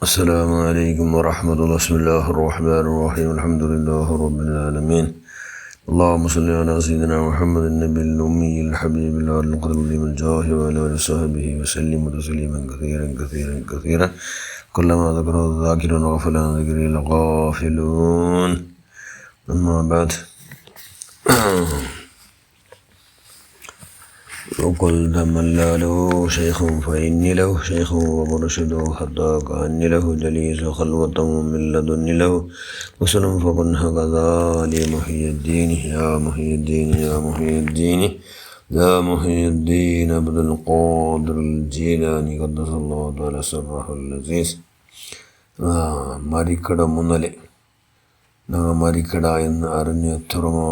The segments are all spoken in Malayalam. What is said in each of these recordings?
السلام عليكم ورحمة الله. بسم الله الرحمن الرحيم. الحمد لله رب العالمين. اللهم صل على سيدنا محمد النبي الأمي الحبيب الله القدر من جاه وعلى آله وصحبه وسلم تسليما كثيرا كثيرا كثيرا كلما ذكره الذاكرون وغفل عن ذكره الغافلون. أما بعد وقل من لا له شيخ فإني له شيخ ومرشد حتى كأني له جليس خلوة من لدن له وسلم فكن هكذا لمحيي الدين يا محيي الدين يا محيي الدين يا محيي الدين عبد القادر الجيلاني قدس الله تعالى سره العزيز. മരിക്കട മുന്നലെ ഞങ്ങൾ മരിക്കട എന്ന് അറിഞ്ഞ് എത്രമോ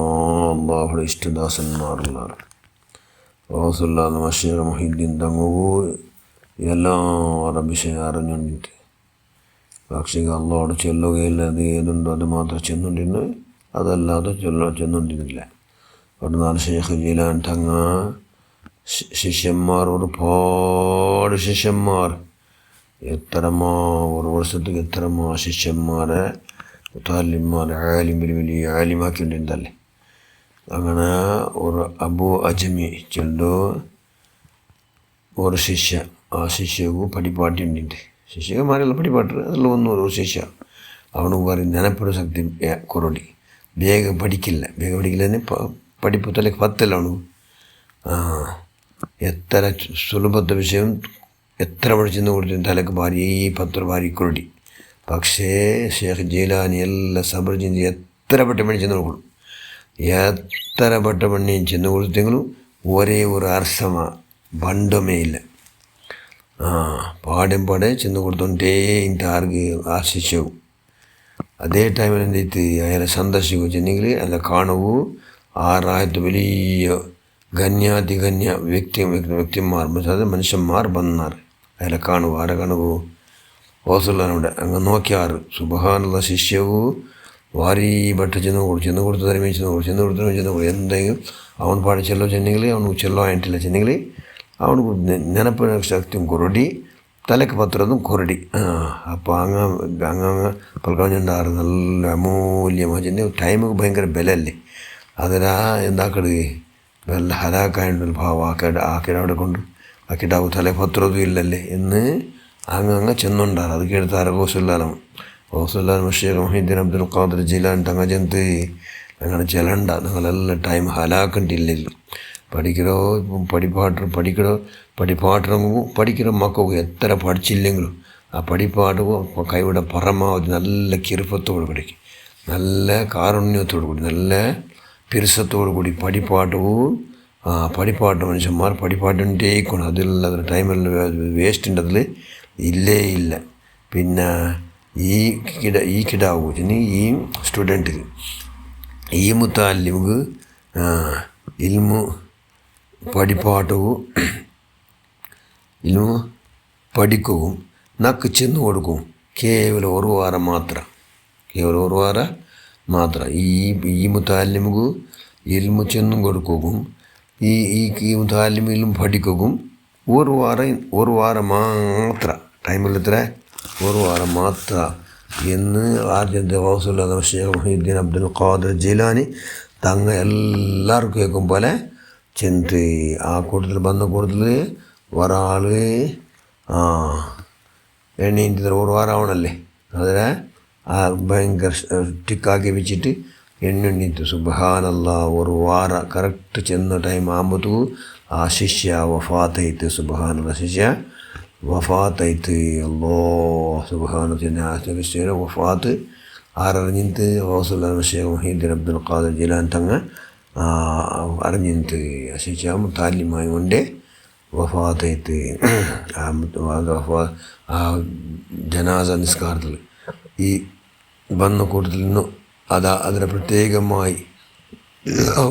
അല്ലാഹുവിന്റെ ഇഷ്ടദാസന്മാരുള്ളാറ്. റസൂലുള്ളാഹി മഷീർ മുഹിദ്ദീൻ തങ്ങൂ എല്ലാവരുടെ വിഷയം അറിഞ്ഞുകൊണ്ടിട്ട് പക്ഷേ അള്ളാഹോട് ചൊല്ലുകയില്ല. അത് ഏതുണ്ടോ അത് മാത്രം ചെന്നുകൊണ്ടിരുന്നു, അതല്ലാതെ ചെന്നുകൊണ്ടിരുന്നില്ല. ഒരുനാൾ ഷെയ്ഖ് ജീലാൻ തങ്ങ ശിഷ്യന്മാർ, ഒരുപാട് ശിഷ്യന്മാർ, എത്രമാ ഒരു വർഷത്തേക്ക് എത്രമാ ശിഷ്യന്മാരെ താലിമാരെ വലിയ ആലിമാക്കിയിട്ടുണ്ടല്ലേ. അങ്ങനെ ഒരു അബു അജ്മി ചെല്ലു ഒരു ശിഷ്യ, ആ ശിഷ്യക്ക് പഠിപ്പാട്ടിട്ടുണ്ട്. ശിഷ്യന്മാരെല്ലാം പഠിപ്പാട്ട് അതിൽ വന്നു ഒരു ശിഷ്യ. അവന് പറയും ನೆನಪಿನ ശക്തി കുറടി, ಬೇಗ പഠിക്കില്ല പഠിപ്പ് തലക്ക് പത്തല്ല അവನು. എത്ര സുലഭത്തെ വിഷയം എത്ര പഠിച്ചെന്ന് കൊടുത്തു തലക്ക് ഭാരി ഈ 10 ഭാരി കുറടി. പക്ഷേ ഷെയ്ഖ് ജീലാനി എല്ലാം സബർ ചെയ്ത് എത്ര പെട്ട പഠിച്ചെന്ന് കൊടുക്കും. എത്ര പെട്ട പണിയും ചെന്ന് കൊടുത്തെങ്കിലും ഒരേ ഒരു അർസമ ബണ്ടമേ ഇല്ല. പാടെ ചെന്ന് കൊടുത്തോണ്ടേ ಇಂಥ ആർക്ക് ആ ശിഷ്യവും അതേ ടൈമിൽ എന്തെയ്ത്ത് അയാളെ സന്ദർശിക്കുക ചെന്നെങ്കിൽ അയാളെ കാണുവൂ. ആ റായത്ത് വലിയ ഗണ്യാതിഗണ്യ വ്യക്തിമാർ അത് മനുഷ്യന്മാർ വന്നാർ അയാളെ കാണുവൂ. ആരെ കാണുവൂ? റസൂലുള്ളാഹിയുടെ അങ്ങ് നോക്കിയാറ് സുബ്ഹാനല്ലാഹ്. ശിഷ്യവൂ വാരി ബട്ട ചെന്ന് കൊടുത്ത് തരമേ ചെന്ന് കൊടുത്തു എന്തെങ്കിലും അവൻ പാടി ചെല്ലോ ചെന്നെങ്കിൽ അവന് ചെല്ലോ ആയിട്ടില്ല ചെന്നെങ്കിൽ അവനക്ക് ನೆನಪಿನ ശക്തിയും കുറടി, തലക്ക് പത്രതും കുറടി. അപ്പോൾ അങ്ങ് പൽക്കാഞ്ഞുണ്ടാറ് നല്ല അമൂല്യമായി ചെന്ന് ടൈമിക്ക് ഭയങ്കര ബലല്ലേ. അതിലാ എന്താക്കട് വല്ല ഹലാക്കായിട്ടുള്ള ഭാവം ആക്കിട അവിടെ കൊണ്ട് ആക്കിയിട്ടാവും തലക്ക് പത്രതും ഇല്ലല്ലേ എന്ന് അങ്ങ് ചെന്നുണ്ടാറ്. അത് കേട്ടാറ് റസൂലുള്ളാഹി മഷീഖ് മുഹിദ്ദീൻ അബ്ദുൽ ഖാദിർ ജീലാനി തങ്ങ ചെന്ത് ഞങ്ങൾ ചെല്ലണ്ട, നിങ്ങളെല്ലാം ടൈം ഹലാക്കണ്ടില്ലല്ലോ. പഠിക്കിற മക്കൾക്ക് എത്ര പഠിച്ചില്ലെങ്കിലും ആ പഠിപ്പാട്ട് കൈവിടെ പരമാവധി നല്ല കിറുപ്പത്തോട് പഠിക്കും, നല്ല കാരുണ്യത്തോടു കൂടി, നല്ല പിരുസത്തോടു കൂടി പഠിപ്പാട്ട് മനുഷ്യന്മാർ പഠിപ്പാട്ടുണ്ടേക്കണം. അതിലുള്ള ടൈമെല്ലാം വേസ്റ്റ് ഉണ്ട്, അതിൽ ഇല്ലേ ഇല്ല. പിന്നെ ഈ കിടാവൂ ഈ സ്റ്റുഡൻറ്റിന് ഈ മുത്താലിമുക്ക് ഇൽമു ഇൽമു പഠിക്കുകയും നക്ക് ചെന്ന് കൊടുക്കും കേവലം ഒരു വാരം മാത്രം. ഈ മുത്താലിമുക്ക് ഇൽമു ചെന്നും കൊടുക്കുകയും ഈ മുത്താലിമ ഇൽമു പഠിക്കുകയും ഒരു വാരം മാത്രം ടൈമിൽ എത്ര ഒരു വാരം മാത്രം എന്ന് ആദ്യത്തെ റസൂലുള്ളാഹി ഷെയ്ഖ് മുഹിദ്ദീൻ അബ്ദുൽ ഖാദിർ ജീലാനി തങ്ങ എല്ലാവർക്കും കേൾക്കും പോലെ ചെന്ന് ആ കൂട്ടത്തിൽ കൂട്ടത്തിൽ ഒരാൾ എണ്ണീൻ്റെ ഒരു വാരമാവണല്ലേ. അതിനെ ഭയങ്കര ടിക്കാക്കി വെച്ചിട്ട് എണ്ണിട്ട് സുബ്ഹാനല്ലാഹ് ഒരു വാരം കറക്റ്റ് ചെന്ന ടൈം ആകുമ്പോഴത്തേക്ക് ആ ശിഷ്യ വഫാത്തായിട്ട്. സുബ്ഹാനല്ലാഹ് ശിഷ്യ വഫാത്തായിട്ട്. അല്ലാഹ് സുബ്ഹാനഹു ശിഷ്യയുടെ വഫാത്ത് ആരറിഞ്ഞിട്ട് റസൂലുള്ളാഹി ഷെയ്ഖ് മുഹിദ്ദീൻ അബ്ദുൽ ഖാദിർ ജീലാനി തങ്ങ അറിഞ്ഞിട്ട് ശിഷ്യ താലിമായി കൊണ്ട് വഫാത്തായിട്ട്. ആ ജനാസ നിസ്കാരത്തിൽ ഈ വന്ന കൂട്ടത്തിൽ നിന്നും അതിനെ പ്രത്യേകമായി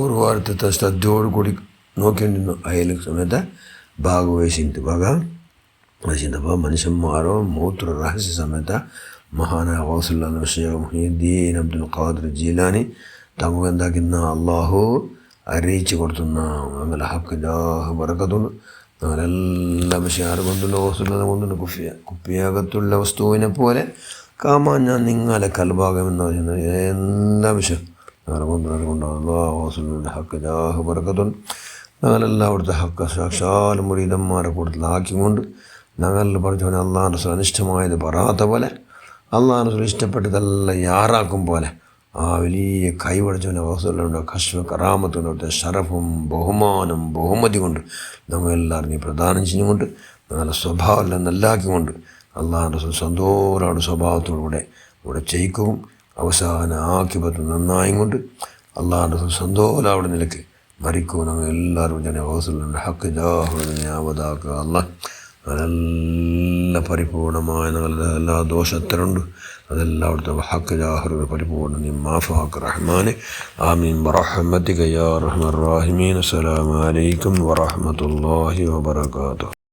ഒരു വാരത്തെ ശ്രദ്ധയോടു കൂടി നോക്കിക്കൊണ്ടിരുന്നു. അയൽ സമയത്ത് ഭാഗവഹിച്ചിട്ട് മനുഷ്യന്മാരോ മൂത്ര രഹസ്യ സമയത്ത് മഹാനായ റസൂലുള്ളാഹി ഷെയ്ഖ് മുഹിദ്ദീൻ അബ്ദുൽ ഖാദിർ ജീലാനി തങ്ങൾക്ക് എന്താക്കുന്ന അള്ളാഹു അറിയിച്ചു കൊടുത്തുന്ന അങ്ങനെ ഹക്ക് ബറക്കത്തുണ്ട്. ഞങ്ങളെല്ലാം വിഷയാറ് കൊണ്ടുള്ള ഓസുള്ളത് കൊണ്ടുള്ള കുപ്പിയകത്തുള്ള വസ്തുവിനെ പോലെ കാമാൻ ഞാൻ നിങ്ങളെ കൽഭാഗം എന്ന് പറയുന്നത് എല്ലാ വിഷയം ഞങ്ങളെ കൊണ്ടുകൊണ്ട് ഓസുലുള്ള ഹക്ക് ജാഹ് പറക്കത്തുണ്ട്. ഞങ്ങളെല്ലാം അവിടുത്തെ ഹക്ക് സാക്ഷാൽ മുരീദന്മാരെ കൂടുതലാക്കിക്കൊണ്ട് ഞങ്ങളിൽ പഠിച്ചവനെ അള്ളാഹ് റസൂൽ അനിഷ്ടമായത് പറയാത്ത പോലെ അള്ളാഹ് റസൂൽ ഇഷ്ടപ്പെട്ടതെല്ലാം യാറാക്കും പോലെ ആ വലിയ കൈവടിച്ചവനെ അവസരമുണ്ട് കശ്വ കറാമത്തുകൊണ്ട് ഷറഫും ബഹുമാനം ബഹുമതി കൊണ്ട് ഞങ്ങളെല്ലാവരും നീ പ്രദാനം ചെയ്യുകൊണ്ട് ഞങ്ങളുടെ സ്വഭാവമെല്ലാം നല്ലാക്കിക്കൊണ്ട് അള്ളാഹ് റസൂൽ സന്തോഷമാണ് സ്വഭാവത്തോടുകൂടെ ഇവിടെ ചെയ്യിക്കും അവസാന ആക്കിപത്ത് നന്നായും കൊണ്ട് അള്ളാഹ് റസൂൽ സന്തോഷം അവിടെ നിലക്ക് മരിക്കും. ഞങ്ങൾ എല്ലാവരും ജന അവസരമുണ്ട് ഹക്ക് ജാഹുദാക്കുക അള്ളാഹ് നല്ല പരിപൂർണമായ ഞങ്ങളുടെ എല്ലാ ദോഷത്തരുണ്ട് അതെല്ലാം അവിടുത്തെ ഹക്ക് ജാഹുർ പരിപൂർണ്ണ നീ മാഫാക്ക് റഹ്മാനെ ആമീൻ ബറഹ്മതിക യാ അർഹമർ റഹീമീൻ. അസ്സലാമു അലൈക്കും വറഹ്മത്തുള്ളാഹി വബറകാതുഹു.